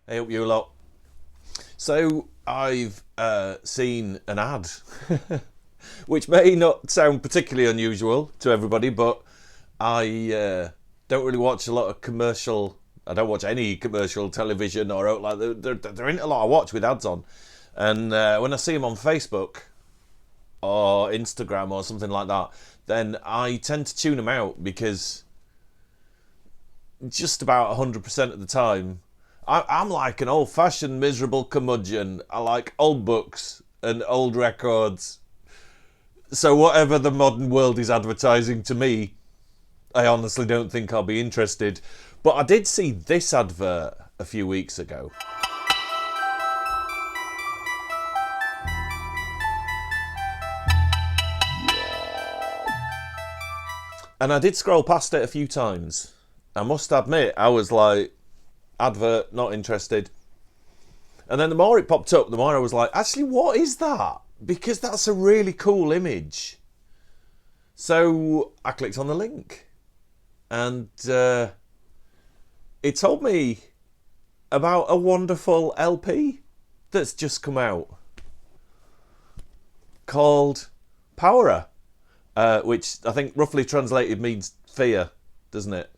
Hey up you lot. So I've seen an ad, which may not sound particularly unusual to everybody, but I don't really watch a lot of commercial. I don't watch any commercial television or like there ain't a lot I watch with ads on, and when I see them on Facebook or Instagram or something like that, then I tend to tune them out because just about 100% of the time I'm like an old-fashioned miserable curmudgeon. I like old books and old records. So whatever the modern world is advertising to me, I honestly don't think I'll be interested. But I did see this advert a few weeks ago. And I did scroll past it a few times. I must admit, I was like, advert, not interested. And then the more it popped up, the more I was like, actually, what is that? Because that's a really cool image. So I clicked on the link, and it told me about a wonderful LP that's just come out called Paura, which I think roughly translated means fear, doesn't it?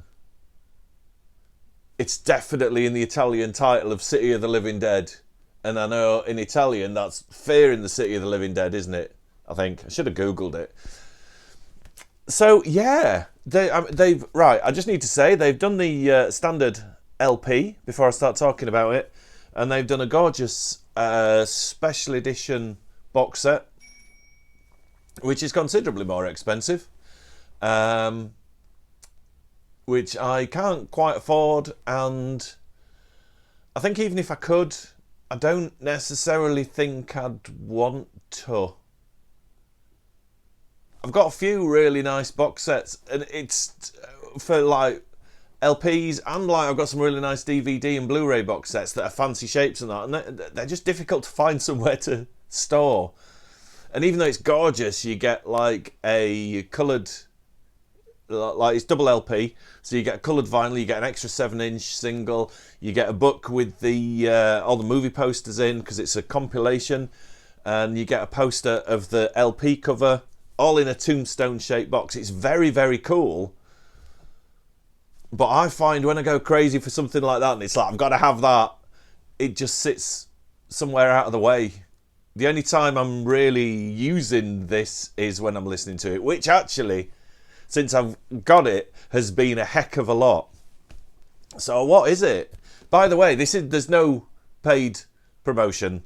It's definitely in the Italian title of City of the Living Dead. And I know in Italian that's Fear in the City of the Living Dead, isn't it? I think. I should have Googled it. So, yeah. They've right, I just need to say, they've done the standard LP before I start talking about it. And they've done a gorgeous special edition box set, which is considerably more expensive. Which I can't quite afford, and I think even if I could, I don't necessarily think I'd want to. I've got a few really nice box sets, and it's for like LPs, and like I've got some really nice DVD and Blu-ray box sets that are fancy shapes and that, and they're just difficult to find somewhere to store. And even though it's gorgeous, you get like a coloured, like it's double LP, so you get a coloured vinyl, you get an extra 7-inch single, you get a book with the all the movie posters in because it's a compilation, and you get a poster of the LP cover, all in a tombstone shaped box. It's very, very cool. But I find when I go crazy for something like that, and it's like I've got to have that, it just sits somewhere out of the way. The only time I'm really using this is when I'm listening to it, which actually, since I've got it, has been a heck of a lot. So what is it? By the way, there's no paid promotion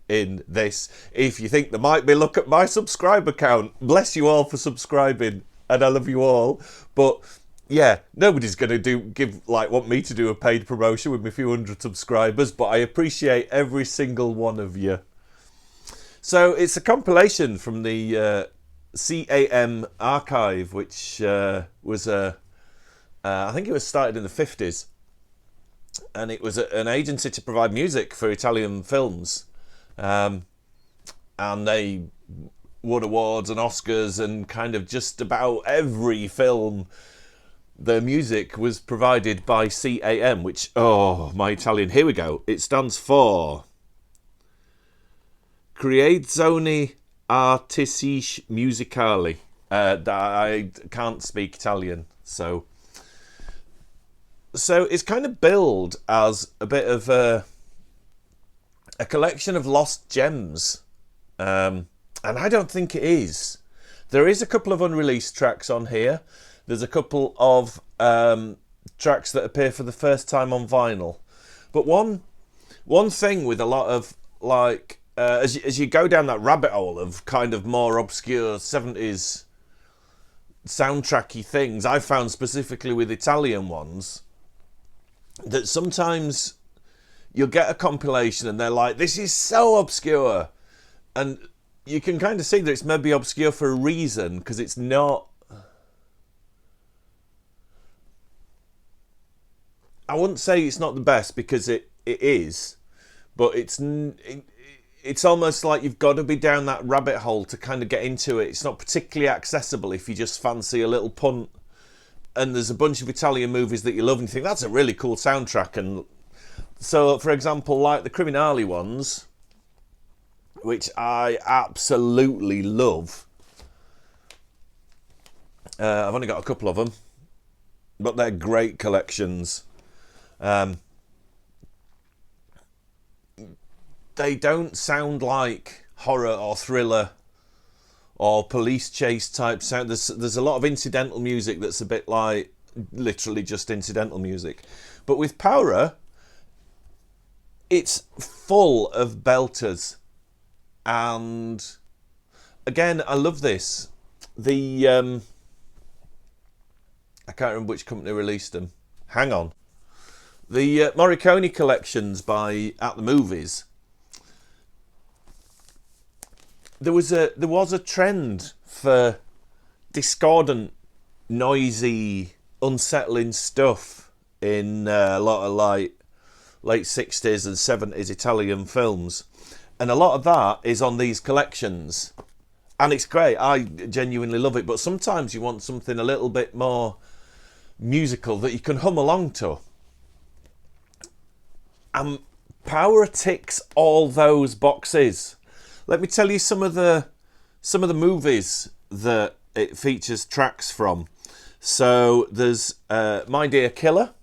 in this. If you think there might be, look at my subscriber count. Bless you all for subscribing, and I love you all. But yeah, nobody's going to want me to do a paid promotion with my few hundred subscribers, but I appreciate every single one of you. So it's a compilation from the CAM archive, which was I think it was started in the 50s, and it was an agency to provide music for Italian films, and they won awards and Oscars, and kind of just about every film the music was provided by CAM, which, oh, my Italian, here we go, it stands for Creazioni Artistiche Musicali. I can't speak Italian, so it's kind of billed as a bit of a collection of lost gems, and I don't think it is. There is a couple of unreleased tracks on here. There's a couple of tracks that appear for the first time on vinyl, but one thing with a lot of like as you go down that rabbit hole of kind of more obscure 70s soundtracky things, I found specifically with Italian ones that sometimes you'll get a compilation and they're like, this is so obscure, and you can kind of see that it's maybe obscure for a reason, because it's not, I wouldn't say it's not the best, because it is, but it's almost like you've got to be down that rabbit hole to kind of get into it. It's not particularly accessible if you just fancy a little punt, and there's a bunch of Italian movies that you love and you think that's a really cool soundtrack, and So, for example, like the Criminale ones, which I absolutely love. I've only got a couple of them, but they're great collections. They don't sound like horror or thriller or police chase type sound. There's a lot of incidental music that's a bit like literally just incidental music. But with Paura, it's full of belters. And again, I love this. The I can't remember which company released them. Hang on. The Morricone collections by At the Movies. There was a trend for discordant, noisy, unsettling stuff in a lot of like late 60s and 70s Italian films. And a lot of that is on these collections. And it's great. I genuinely love it. But sometimes you want something a little bit more musical that you can hum along to. And Paura ticks all those boxes. Let me tell you some of the movies that it features tracks from. So there's My Dear Killer,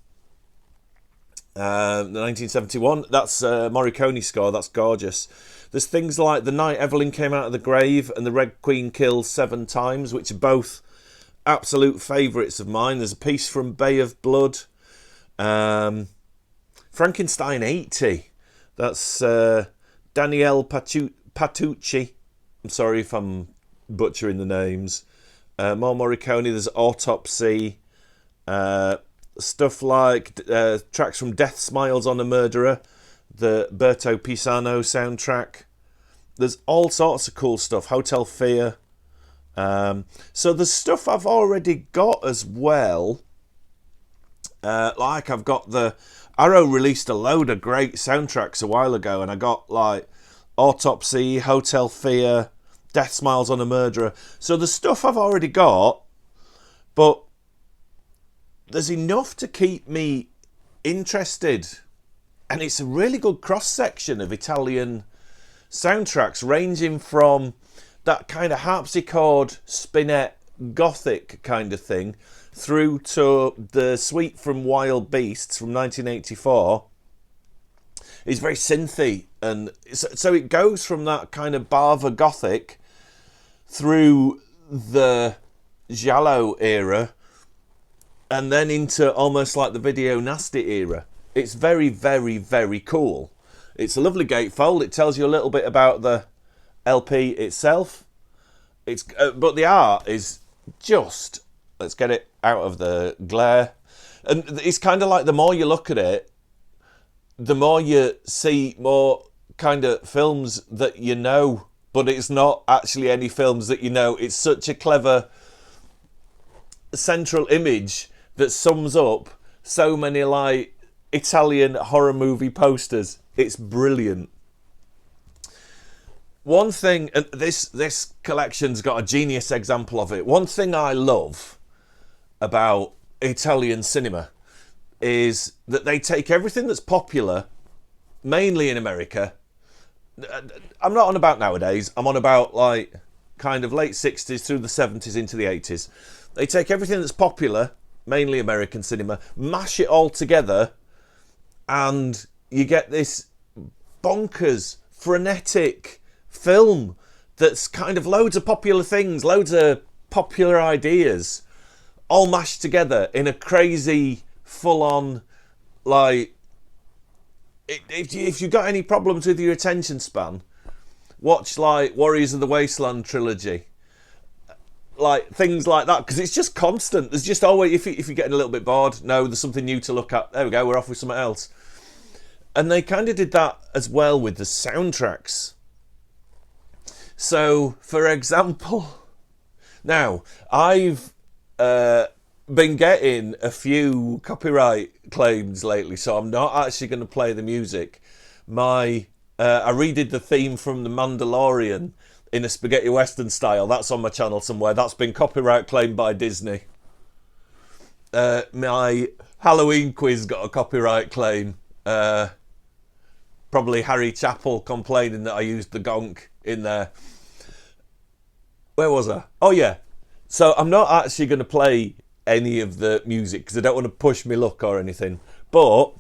the 1971. That's Morricone score. That's gorgeous. There's things like The Night Evelyn Came Out of the Grave and The Red Queen Kills 7 Times, which are both absolute favourites of mine. There's a piece from Bay of Blood. Frankenstein 80. That's Daniele Patucci. I'm sorry if I'm butchering the names. More Morricone. There's Autopsy. Stuff like tracks from Death Smiles on a Murderer, the Berto Pisano soundtrack. There's all sorts of cool stuff. Hotel Fear. So there's stuff I've already got as well. Like I've got the Arrow released a load of great soundtracks a while ago, and I got like Autopsy, Hotel Fear, Death Smiles on a Murderer. So the stuff I've already got, but there's enough to keep me interested. And it's a really good cross-section of Italian soundtracks, ranging from that kind of harpsichord, spinet, gothic kind of thing, through to the suite from Wild Beasts from 1984. It's very synthy, and so it goes from that kind of Bava Gothic through the Giallo era, and then into almost like the Video Nasty era. It's very, very, very cool. It's a lovely gatefold. It tells you a little bit about the LP itself. It's but the art is just, let's get it out of the glare. And it's kind of like the more you look at it, the more you see more kind of films that you know, but it's not actually any films that you know. It's such a clever central image that sums up so many like Italian horror movie posters. It's brilliant. One thing, and this collection's got a genius example of it. One thing I love about Italian cinema is that they take everything that's popular, mainly in America. I'm not on about nowadays. I'm on about like kind of late 60s through the 70s into the 80s. They take everything that's popular, mainly American cinema, mash it all together, and you get this bonkers, frenetic film that's kind of loads of popular things, loads of popular ideas, all mashed together in a crazy, full-on, like, if you've got any problems with your attention span, watch like Warriors of the Wasteland trilogy, like things like that, because it's just constant. There's just always, if you're getting a little bit bored, no, there's something new to look at. There we go, we're off with something else. And they kind of did that as well with the soundtracks. So, for example, now I've been getting a few copyright claims lately, so I'm not actually going to play the music. I redid the theme from The Mandalorian in a spaghetti western style. That's on my channel somewhere. That's been copyright claimed by Disney. My Halloween quiz got a copyright claim. Probably Harry Chappell complaining that I used the gonk in there. Where was I? Oh yeah. So I'm not actually going to play any of the music because I don't want to push my luck or anything. But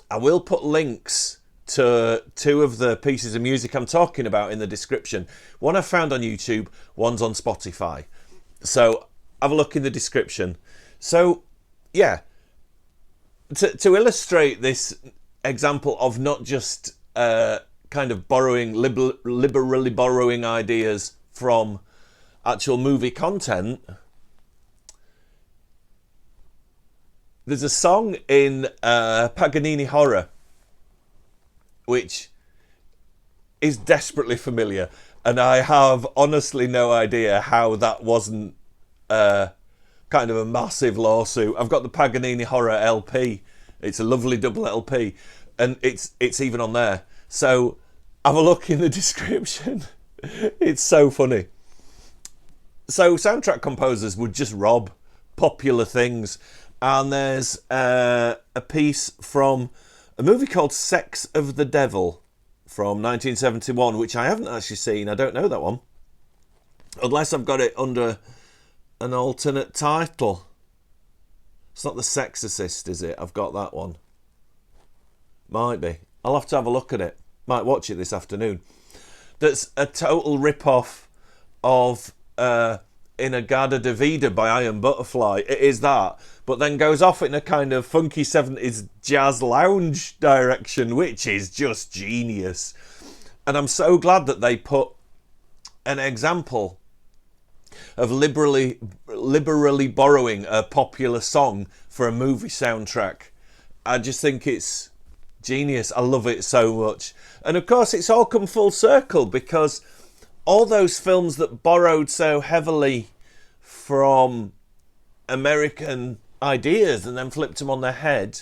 I will put links to two of the pieces of music I'm talking about in the description. One I found on YouTube, one's on Spotify. So have a look in the description. So yeah, to illustrate this example of not just kind of liberally borrowing ideas from actual movie content, there's a song in Paganini Horror which is desperately familiar, and I have honestly no idea how that wasn't kind of a massive lawsuit. I've got the Paganini Horror LP. It's a lovely double LP, and it's even on there. So have a look in the description. It's so funny. So soundtrack composers would just rob popular things, and there's a piece from a movie called Sex of the Devil from 1971, which I haven't actually seen. I don't know that one, unless I've got it under an alternate title. It's not The Sexorcist, is it? I've got that one. Might be. I'll have to have a look at it. Might watch it this afternoon. That's a total rip-off of Inagada Davida by Iron Butterfly. It is that, but then goes off in a kind of funky 70s jazz lounge direction, which is just genius. And I'm so glad that they put an example of liberally borrowing a popular song for a movie soundtrack. I just think it's genius. I love it so much. And of course it's all come full circle, because all those films that borrowed so heavily from American ideas and then flipped them on their head,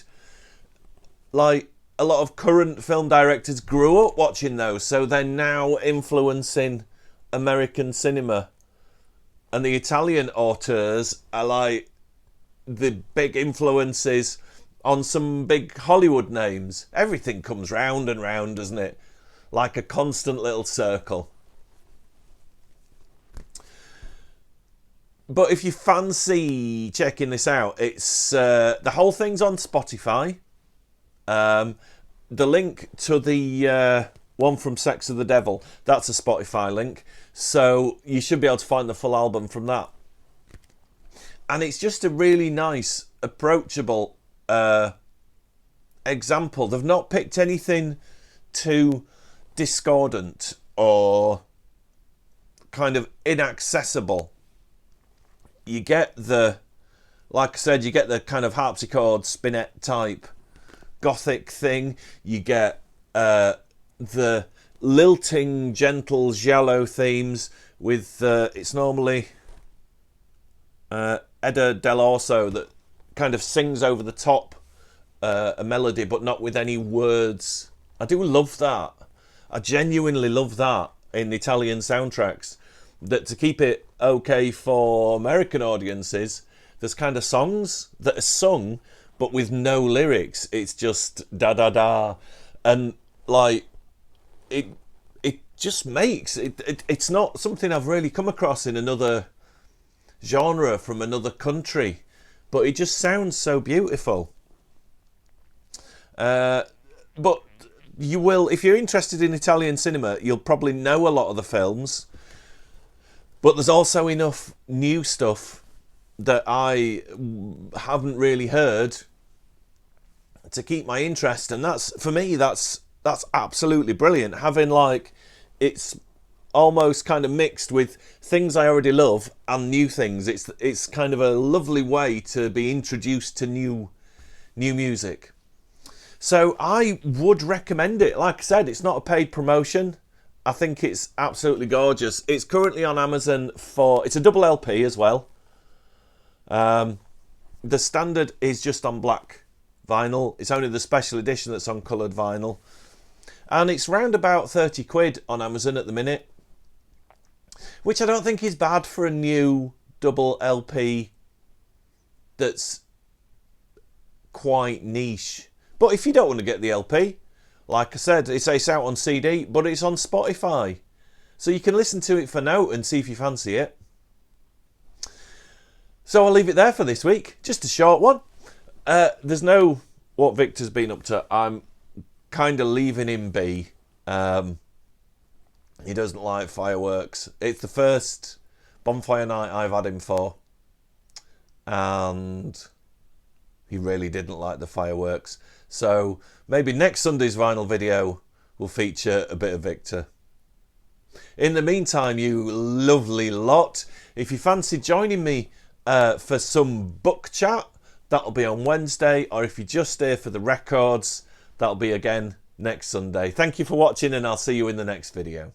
like a lot of current film directors grew up watching those, so they're now influencing American cinema. And the Italian auteurs are like the big influences on some big Hollywood names. Everything comes round and round, doesn't it? Like a constant little circle. But if you fancy checking this out, it's the whole thing's on Spotify. The link to the one from Sex of the Devil, that's a Spotify link. So you should be able to find the full album from that. And it's just a really nice, approachable example. They've not picked anything too discordant or kind of inaccessible. You get the, like I said, you get the kind of harpsichord, spinet type gothic thing. You get the lilting, gentle giallo themes with, it's normally Eda Dell'Orso that kind of sings over the top a melody, but not with any words. I do love that. I genuinely love that in Italian soundtracks. That to keep it okay for American audiences, there's kind of songs that are sung but with no lyrics. It's just da da da, and like it just makes it's not something I've really come across in another genre from another country, but it just sounds so beautiful. But you will, if you're interested in Italian cinema, you'll probably know a lot of the films. But there's also enough new stuff that I haven't really heard to keep my interest, and that's, for me, that's absolutely brilliant. Having like, it's almost kind of mixed with things I already love and new things. It's kind of a lovely way to be introduced to new music. So I would recommend it. Like I said, it's not a paid promotion. I think it's absolutely gorgeous. It's currently on Amazon it's a double LP as well. The standard is just on black vinyl. It's only the special edition that's on coloured vinyl. And it's round about 30 quid on Amazon at the minute, which I don't think is bad for a new double LP that's quite niche. But if you don't want to get the LP, Like I said, it's out on CD, but it's on Spotify. So you can listen to it for now and see if you fancy it. So I'll leave it there for this week. Just a short one. There's no what Victor's been up to. I'm kind of leaving him be. He doesn't like fireworks. It's the first bonfire night I've had him for. And he really didn't like the fireworks. So maybe next Sunday's vinyl video will feature a bit of Victor. In the meantime, you lovely lot, if you fancy joining me for some book chat, that'll be on Wednesday, or if you're just here for the records, that'll be again next Sunday. Thank you for watching, and I'll see you in the next video.